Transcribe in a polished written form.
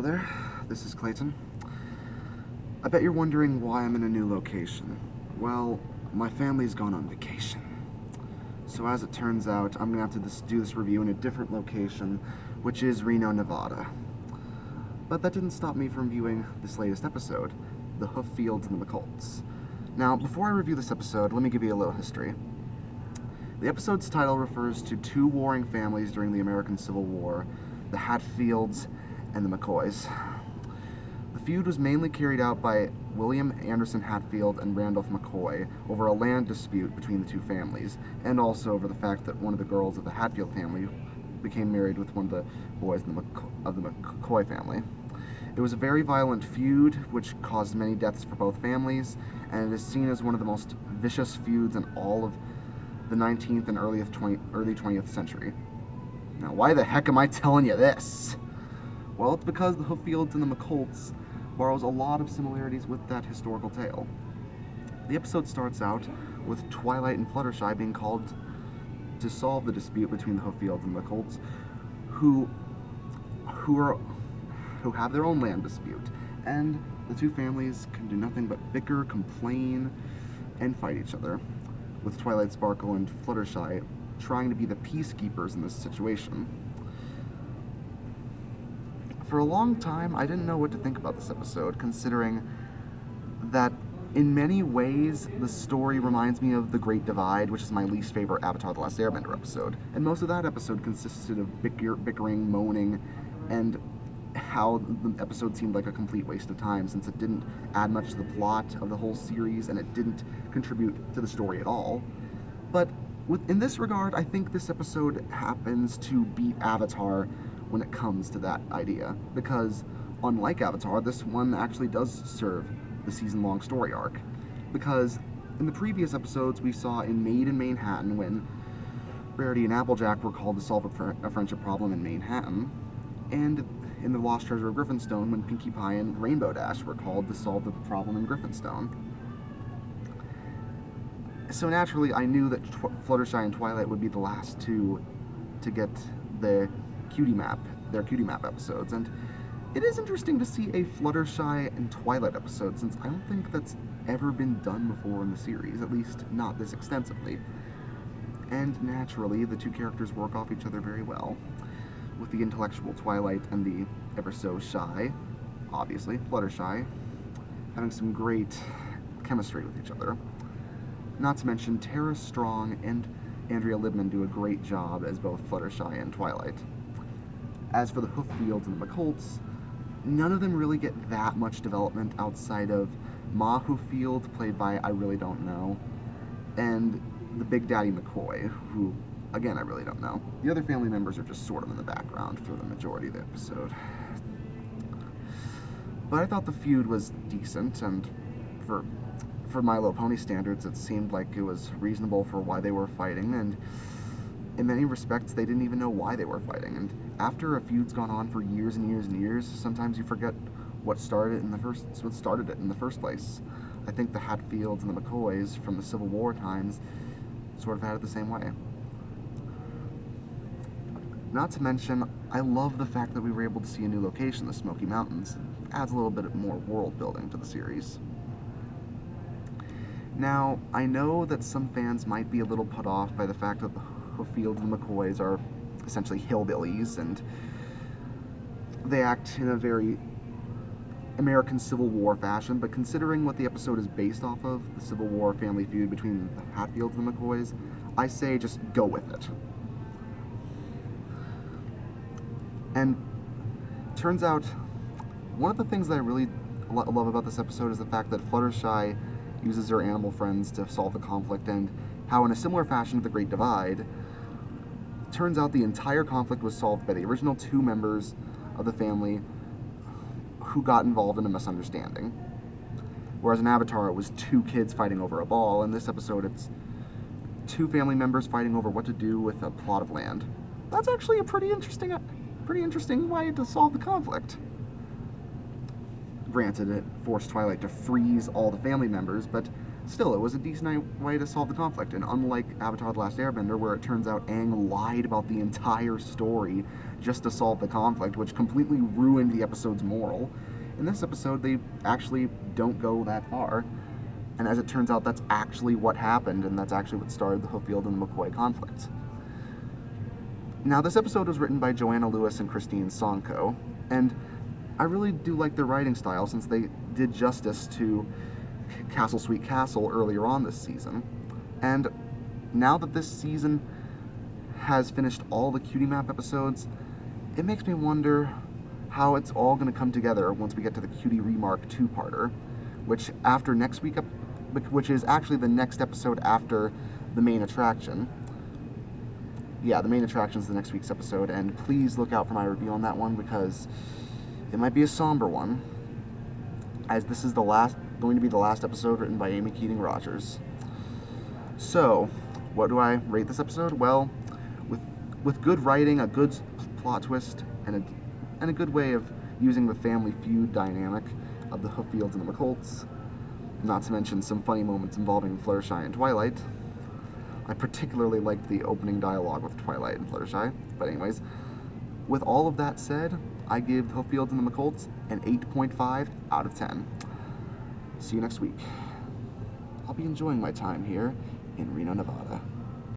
Hello there, this is Clayton. I bet you're wondering why I'm in a new location. Well, my family's gone on vacation. So as it turns out, I'm gonna have to do this review in a different location, which is Reno, Nevada. But that didn't stop me from viewing this latest episode, the Hooffields and the Mccolts. Now, before I review this episode, let me give you a little history. The episode's title refers to two warring families during the American Civil War, the Hatfields and the McCoys. The feud was mainly carried out by William Anderson Hatfield and Randolph McCoy over a land dispute between the two families, and also over the fact that one of the girls of the Hatfield family became married with one of the boys of the McCoy family. It was a very violent feud, which caused many deaths for both families, and it is seen as one of the most vicious feuds in all of the 19th and early 20th century. Now, why the heck am I telling you this? Well, it's because the Hooffields and the Mccolts borrows a lot of similarities with that historical tale. The episode starts out with Twilight and Fluttershy being called to solve the dispute between the Hooffields and the Mccolts, who have their own land dispute, and the two families can do nothing but bicker, complain, and fight each other, with Twilight Sparkle and Fluttershy trying to be the peacekeepers in this situation. For a long time, I didn't know what to think about this episode, considering that in many ways the story reminds me of The Great Divide, which is my least favorite Avatar: The Last Airbender episode, and most of that episode consisted of bickering, moaning, and how the episode seemed like a complete waste of time, since it didn't add much to the plot of the whole series and it didn't contribute to the story at all. But in this regard, I think this episode happens to beat Avatar when it comes to that idea, because unlike Avatar, this one actually does serve the season-long story arc. Because in the previous episodes we saw in Made in Manhattan, when Rarity and Applejack were called to solve a friendship problem in Manhattan, and in The Lost Treasure of Griffinstone, when Pinkie Pie and Rainbow Dash were called to solve the problem in Griffinstone. So naturally, I knew that Fluttershy and Twilight would be the last two to get their cutie map episodes, and it is interesting to see a Fluttershy and Twilight episode, since I don't think that's ever been done before in the series, at least not this extensively. And naturally, the two characters work off each other very well, with the intellectual Twilight and the ever-so-shy, obviously, Fluttershy, having some great chemistry with each other. Not to mention, Tara Strong and Andrea Libman do a great job as both Fluttershy and Twilight. As for the Hooffields and the Mccolts, none of them really get that much development outside of Ma Hooffield, played by I really don't know, and the Big Daddy McCoy, who, again, I really don't know. The other family members are just sort of in the background for the majority of the episode. But I thought the feud was decent, and for My Little Pony standards, it seemed like it was reasonable for why they were fighting, and in many respects, they didn't even know why they were fighting. And after a feud's gone on for years and years and years, sometimes you forget what started it in the first place. I think the Hatfields and the McCoys from the Civil War times sort of had it the same way. Not to mention, I love the fact that we were able to see a new location, the Smoky Mountains. It adds a little bit more world building to the series. Now, I know that some fans might be a little put off by the fact that the Hooffields and the McCoys are essentially hillbillies, and they act in a very American Civil War fashion, but considering what the episode is based off of, the Civil War family feud between the Hatfields and the McCoys, I say just go with it. And turns out, one of the things that I really love about this episode is the fact that Fluttershy uses her animal friends to solve the conflict, and how in a similar fashion to The Great Divide, turns out the entire conflict was solved by the original two members of the family who got involved in a misunderstanding. Whereas in Avatar, it was two kids fighting over a ball. In this episode, it's two family members fighting over what to do with a plot of land. That's actually a pretty interesting way to solve the conflict. Granted, it forced Twilight to freeze all the family members, but still, it was a decent way to solve the conflict. And unlike Avatar: The Last Airbender, where it turns out Aang lied about the entire story just to solve the conflict, which completely ruined the episode's moral. In this episode, they actually don't go that far, and as it turns out, that's actually what happened, and that's actually what started the Hooffield and the McCoy conflict. Now, this episode was written by Joanna Lewis and Christine Sonko, and I really do like their writing style since they did justice to Castle Sweet Castle earlier on this season. And now that this season has finished all the Cutie Map episodes, it makes me wonder how it's all going to come together once we get to the Cutie Remark two-parter, which after next week, which is actually the next episode after the main attraction. Yeah, the main attraction is the next week's episode, and please look out for my review on that one because it might be a somber one, as this is going to be the last episode written by Amy Keating Rogers. So, what do I rate this episode? Well, with good writing, a good plot twist, and a good way of using the family feud dynamic of the Hooffields and the Mccolts, not to mention some funny moments involving Fluttershy and Twilight. I particularly liked the opening dialogue with Twilight and Fluttershy, but anyways, with all of that said, I give the Hooffields and the Mccolts an 8.5 out of 10. See you next week. I'll be enjoying my time here in Reno, Nevada.